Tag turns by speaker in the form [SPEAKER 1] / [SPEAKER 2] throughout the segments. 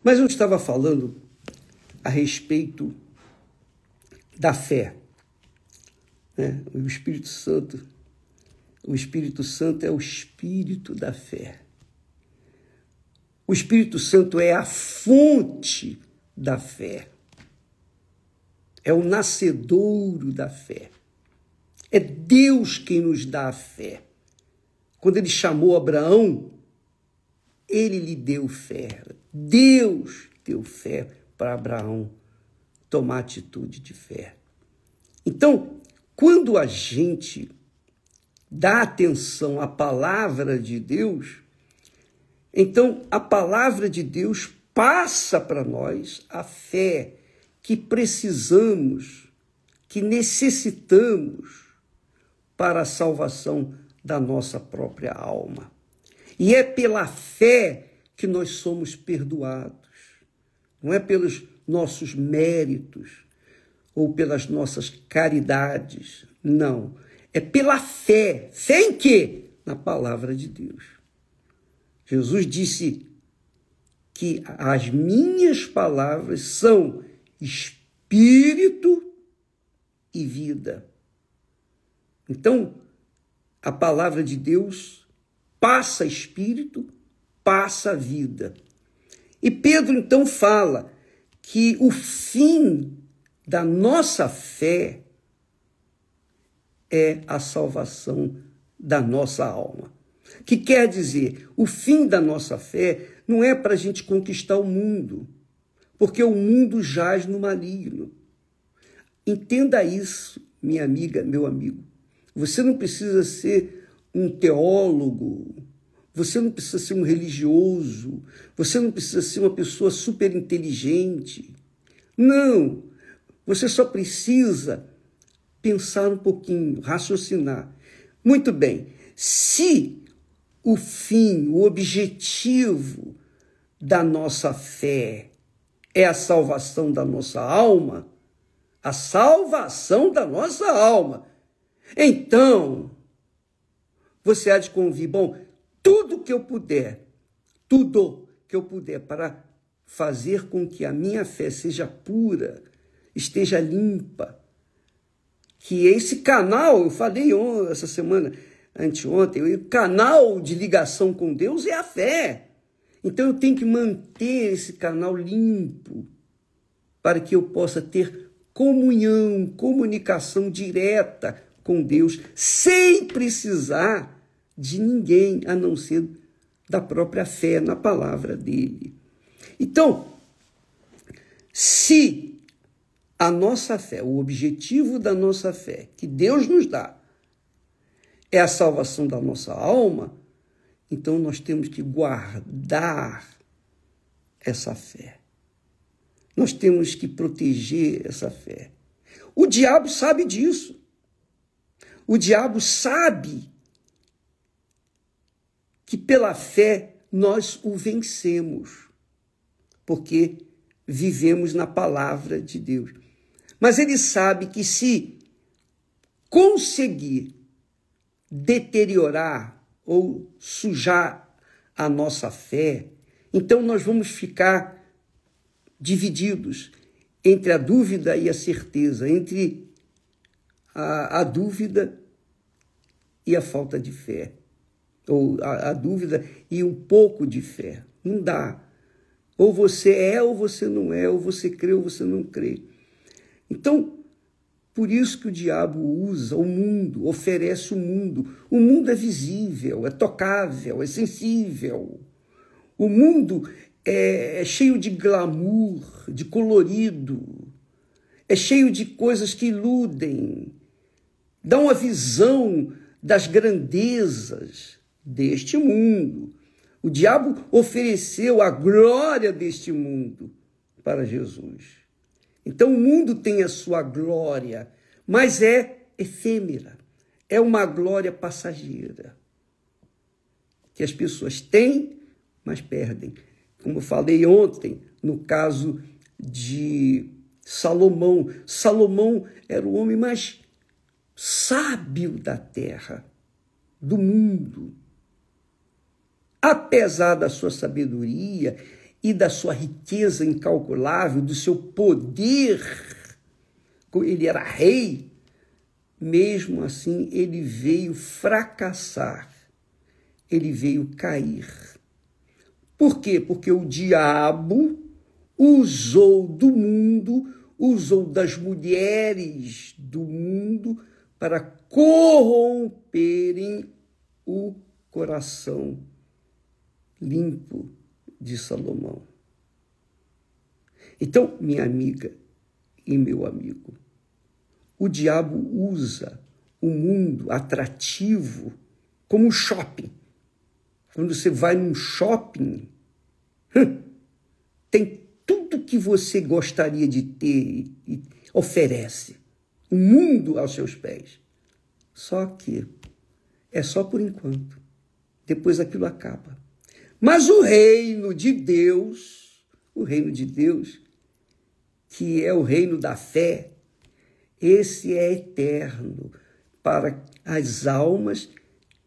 [SPEAKER 1] Mas eu estava falando a respeito da fé, né? O Espírito Santo é o Espírito da fé. O Espírito Santo é a fonte da fé. É o nascedouro da fé. É Deus quem nos dá a fé. Quando ele chamou Abraão, ele lhe deu fé. Deus deu fé para Abraão tomar atitude de fé. Então, quando a gente dá atenção à palavra de Deus, então a palavra de Deus passa para nós a fé que precisamos, que necessitamos para a salvação da nossa própria alma. E é pela fé que nós somos perdoados. Não é pelos nossos méritos ou pelas nossas caridades. Não. É pela fé. Fé em quê? Na palavra de Deus. Jesus disse que as minhas palavras são espírito e vida. Então, a palavra de Deus passa espírito, passa vida. E Pedro, então, fala que o fim da nossa fé é a salvação da nossa alma. Que quer dizer, o fim da nossa fé não é para a gente conquistar o mundo, porque o mundo jaz no maligno. Entenda isso, minha amiga, meu amigo. Você não precisa ser um teólogo, você não precisa ser um religioso, você não precisa ser uma pessoa super inteligente. Não, você só precisa pensar um pouquinho, raciocinar. Muito bem, se o fim, o objetivo da nossa fé é a salvação da nossa alma, a salvação da nossa alma, então você há de convir, bom, tudo que eu puder para fazer com que a minha fé seja pura, esteja limpa, que esse canal, eu falei essa semana, anteontem, o canal de ligação com Deus é a fé. Então eu tenho que manter esse canal limpo para que eu possa ter comunhão, comunicação direta com Deus, sem precisar de ninguém, a não ser da própria fé na palavra dele. Então, se a nossa fé, o objetivo da nossa fé, que Deus nos dá, é a salvação da nossa alma, então nós temos que guardar essa fé. Nós temos que proteger essa fé. O diabo sabe disso. O diabo sabe que pela fé nós o vencemos, porque vivemos na palavra de Deus. Mas ele sabe que se conseguir deteriorar ou sujar a nossa fé, então nós vamos ficar divididos entre a dúvida e a certeza, entre a dúvida e a falta de fé, ou a dúvida e um pouco de fé. Não dá. Ou você é ou você não é, ou você crê ou você não crê. Então, por isso que o diabo usa o mundo, oferece o mundo. O mundo é visível, é tocável, é sensível. O mundo é cheio de glamour, de colorido, é cheio de coisas que iludem, dá uma visão das grandezas deste mundo. O diabo ofereceu a glória deste mundo para Jesus. Então o mundo tem a sua glória, mas é efêmera, é uma glória passageira, que as pessoas têm, mas perdem. Como eu falei ontem, no caso de Salomão. Salomão era o homem mais sábio da terra, do mundo. Apesar da sua sabedoria, e da sua riqueza incalculável, do seu poder, ele era rei, mesmo assim ele veio fracassar, ele veio cair. Por quê? Porque o diabo usou do mundo, usou das mulheres do mundo para corromperem o coração limpo de Salomão. Então, minha amiga e meu amigo, o diabo usa o mundo atrativo como um shopping. Quando você vai num shopping, tem tudo que você gostaria de ter e oferece. O mundo aos seus pés. Só que é só por enquanto. Depois aquilo acaba. Mas o reino de Deus, que é o reino da fé, esse é eterno para as almas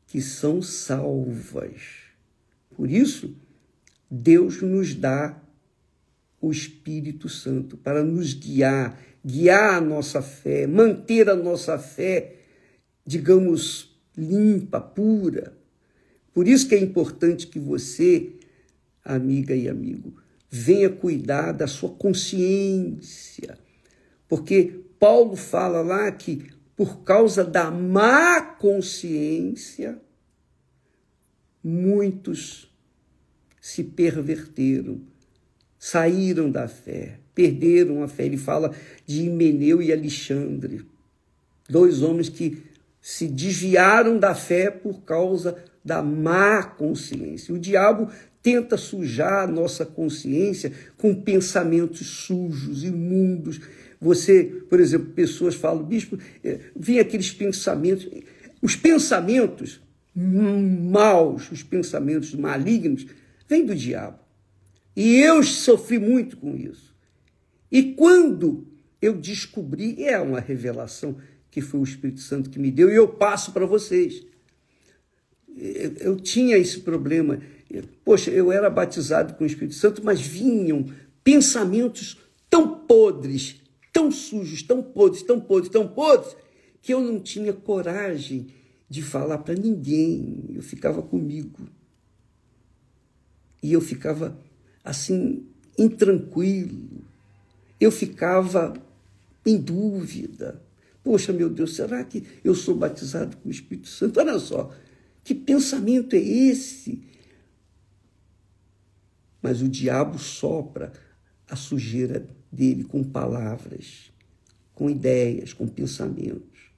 [SPEAKER 1] que são salvas. Por isso, Deus nos dá o Espírito Santo para nos guiar a nossa fé, manter a nossa fé, digamos, limpa, pura. Por isso que é importante que você, amiga e amigo, venha cuidar da sua consciência. Porque Paulo fala lá que por causa da má consciência, muitos se perverteram, saíram da fé, perderam a fé. Ele fala de Himeneu e Alexandre, 2 homens que se desviaram da fé por causa da má consciência. O diabo tenta sujar a nossa consciência com pensamentos sujos, imundos. Você, por exemplo, pessoas falam, bispo, vem aqueles pensamentos, os pensamentos maus, os pensamentos malignos, vêm do diabo. E eu sofri muito com isso. E quando eu descobri, é uma revelação que foi o Espírito Santo que me deu, e eu passo para vocês. Eu tinha esse problema. Poxa, eu era batizado com o Espírito Santo, mas vinham pensamentos tão podres, tão sujos, tão podres, que eu não tinha coragem de falar para ninguém. Eu ficava comigo. E eu ficava assim, intranquilo. Eu ficava em dúvida. Poxa, meu Deus, será que eu sou batizado com o Espírito Santo? Olha só, que pensamento é esse? Mas o diabo sopra a sujeira dele com palavras, com ideias, com pensamentos.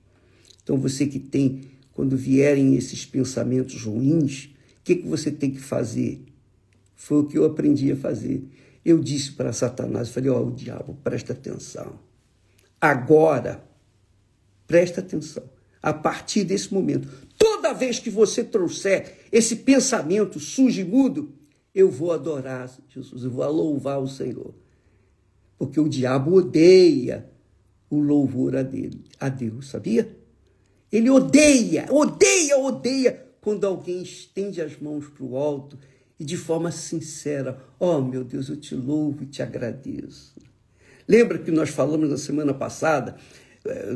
[SPEAKER 1] Então, você que tem, quando vierem esses pensamentos ruins, o que você tem que fazer? Foi o que eu aprendi a fazer. Eu disse para Satanás, falei, o diabo, presta atenção. Agora, presta atenção. A partir desse momento, toda vez que você trouxer esse pensamento sujo e mudo, eu vou adorar Jesus, eu vou louvar o Senhor. Porque o diabo odeia o louvor a Deus, sabia? Ele odeia quando alguém estende as mãos para o alto e de forma sincera, meu Deus, eu te louvo e te agradeço. Lembra que nós falamos na semana passada,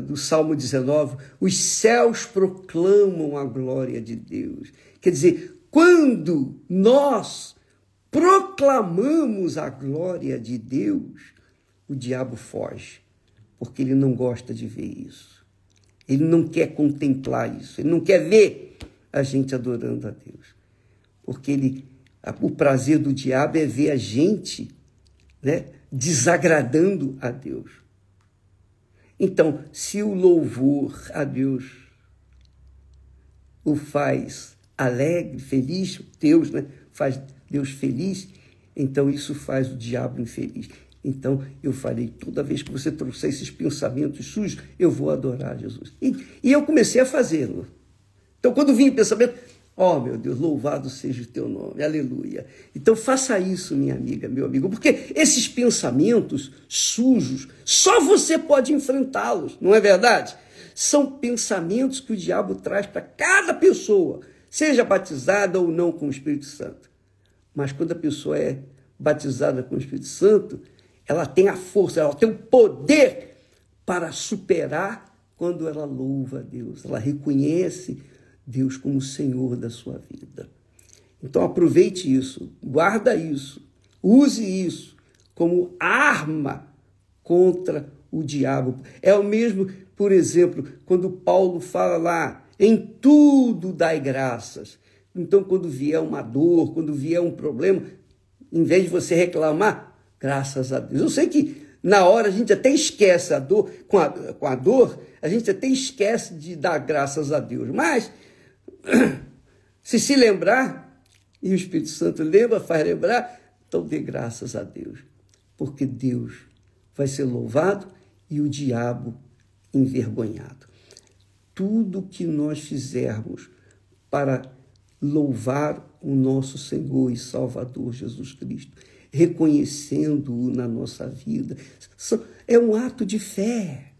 [SPEAKER 1] do Salmo 19, os céus proclamam a glória de Deus. Quer dizer, quando nós proclamamos a glória de Deus, o diabo foge, porque ele não gosta de ver isso. Ele não quer contemplar isso, ele não quer ver a gente adorando a Deus. Porque o prazer do diabo é ver a gente, desagradando a Deus. Então, se o louvor a Deus o faz alegre, feliz, Deus faz Deus feliz, então isso faz o diabo infeliz. Então, eu falei, toda vez que você trouxer esses pensamentos sujos, eu vou adorar Jesus. E eu comecei a fazê-lo. Então, quando vinha o pensamento, meu Deus, louvado seja o teu nome, aleluia. Então, faça isso, minha amiga, meu amigo, porque esses pensamentos sujos, só você pode enfrentá-los, não é verdade? São pensamentos que o diabo traz para cada pessoa, seja batizada ou não com o Espírito Santo. Mas quando a pessoa é batizada com o Espírito Santo, ela tem a força, ela tem o poder para superar quando ela louva a Deus, ela reconhece Deus como Senhor da sua vida. Então aproveite isso, guarda isso, use isso como arma contra o diabo. É o mesmo, por exemplo, quando Paulo fala lá, em tudo dai graças. Então, quando vier uma dor, quando vier um problema, em vez de você reclamar, graças a Deus. Eu sei que na hora a gente até esquece a dor, com a dor, a gente até esquece de dar graças a Deus. Mas, se lembrar, e o Espírito Santo lembra, faz lembrar, então dê graças a Deus. Porque Deus vai ser louvado e o diabo envergonhado. Tudo que nós fizermos para louvar o nosso Senhor e Salvador Jesus Cristo, reconhecendo-o na nossa vida, é um ato de fé.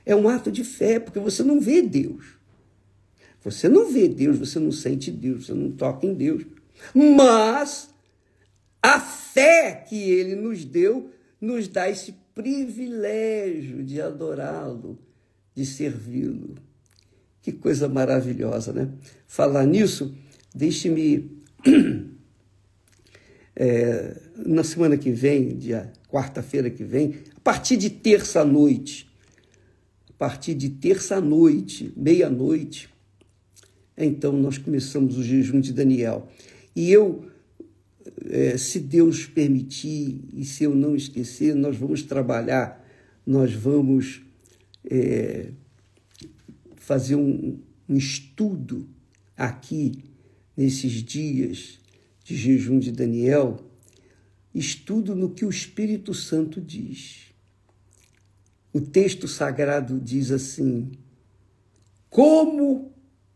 [SPEAKER 1] É um ato de fé, porque você não vê Deus. Você não vê Deus, você não sente Deus, você não toca em Deus. Mas a fé que ele nos deu nos dá esse privilégio de adorá-lo, de servi-lo. Que coisa maravilhosa, né? Falar nisso, deixe-me... na semana que vem, quarta-feira que vem, a partir de terça-noite, meia-noite, então nós começamos o jejum de Daniel. E eu, se Deus permitir, e se eu não esquecer, nós vamos trabalhar, nós vamos fazer um estudo aqui, nesses dias de jejum de Daniel, estudo no que o Espírito Santo diz. O texto sagrado diz assim: como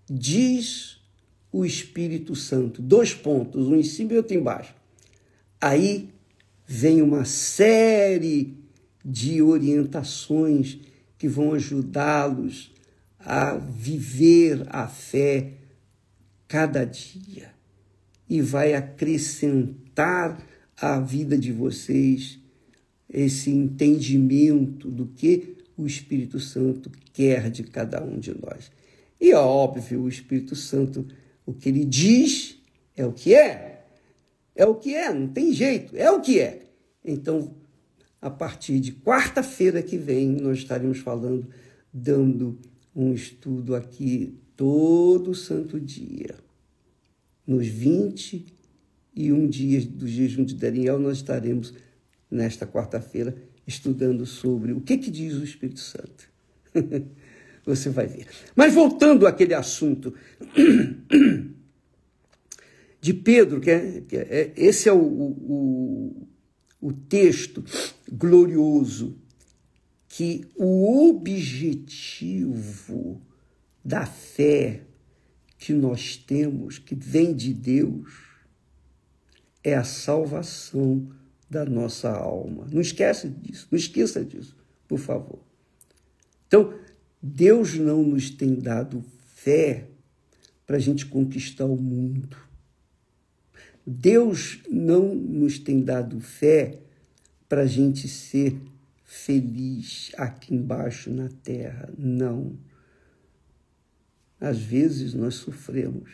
[SPEAKER 1] diz o Espírito Santo? 2 pontos, um em cima e outro embaixo. Aí vem uma série de orientações que vão ajudá-los a viver a fé cada dia e vai acrescentar à vida de vocês esse entendimento do que o Espírito Santo quer de cada um de nós. E é óbvio, o Espírito Santo, o que ele diz é o que é. É o que é, não tem jeito, é o que é. Então, a partir de quarta-feira que vem, nós estaremos falando, dando um estudo aqui todo santo dia. Nos 21 dias do jejum de Daniel, nós estaremos, nesta quarta-feira, estudando sobre o que diz o Espírito Santo. Você vai ver. Mas voltando àquele assunto de Pedro, esse é o texto glorioso, que o objetivo da fé que nós temos, que vem de Deus, é a salvação da nossa alma. Não esqueça disso, por favor. Então, Deus não nos tem dado fé para a gente conquistar o mundo. Deus não nos tem dado fé para a gente ser feliz aqui embaixo na terra. Não. Às vezes nós sofremos,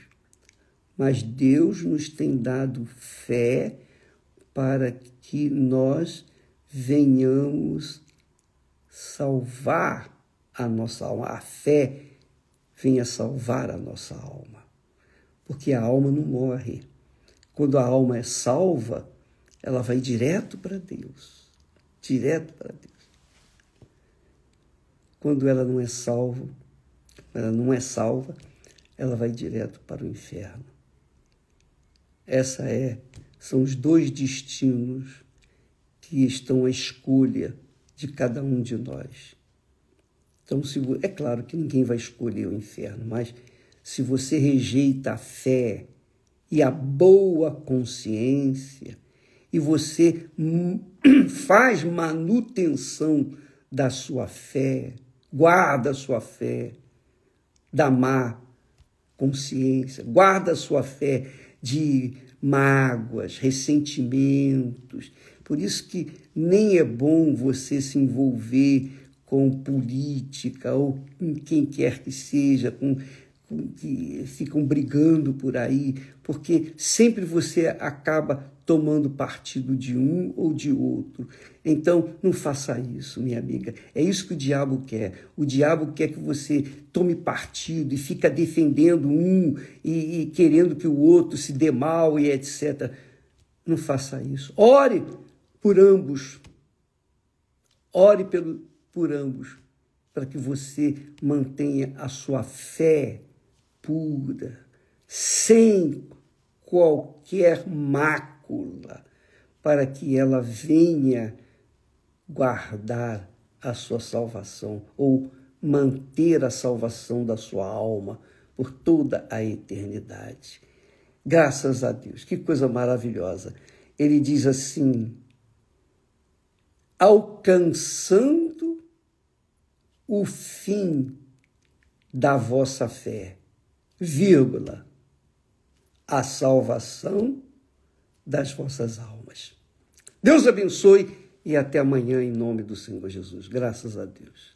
[SPEAKER 1] mas Deus nos tem dado fé para que nós venhamos salvar a nossa alma. A fé venha salvar a nossa alma, porque a alma não morre. Quando a alma é salva, ela vai direto para Deus. Direto para Deus. Quando ela não é salva, ela vai direto para o inferno. São os 2 destinos que estão à escolha de cada um de nós. Então, é claro que ninguém vai escolher o inferno, mas se você rejeita a fé e a boa consciência, e você faz manutenção da sua fé, guarda a sua fé da má consciência, guarda a sua fé de mágoas, ressentimentos. Por isso que nem é bom você se envolver com política ou com quem quer que seja, com que ficam brigando por aí, porque sempre você acaba tomando partido de um ou de outro. Então, não faça isso, minha amiga. É isso que o diabo quer. O diabo quer que você tome partido e fica defendendo um e querendo que o outro se dê mal e etc. Não faça isso. Ore por ambos. Ore por ambos, para que você mantenha a sua fé pura, sem qualquer mácula, para que ela venha guardar a sua salvação ou manter a salvação da sua alma por toda a eternidade. Graças a Deus, que coisa maravilhosa. Ele diz assim: alcançando o fim da vossa fé, vírgula, a salvação das vossas almas. Deus abençoe e até amanhã em nome do Senhor Jesus. Graças a Deus.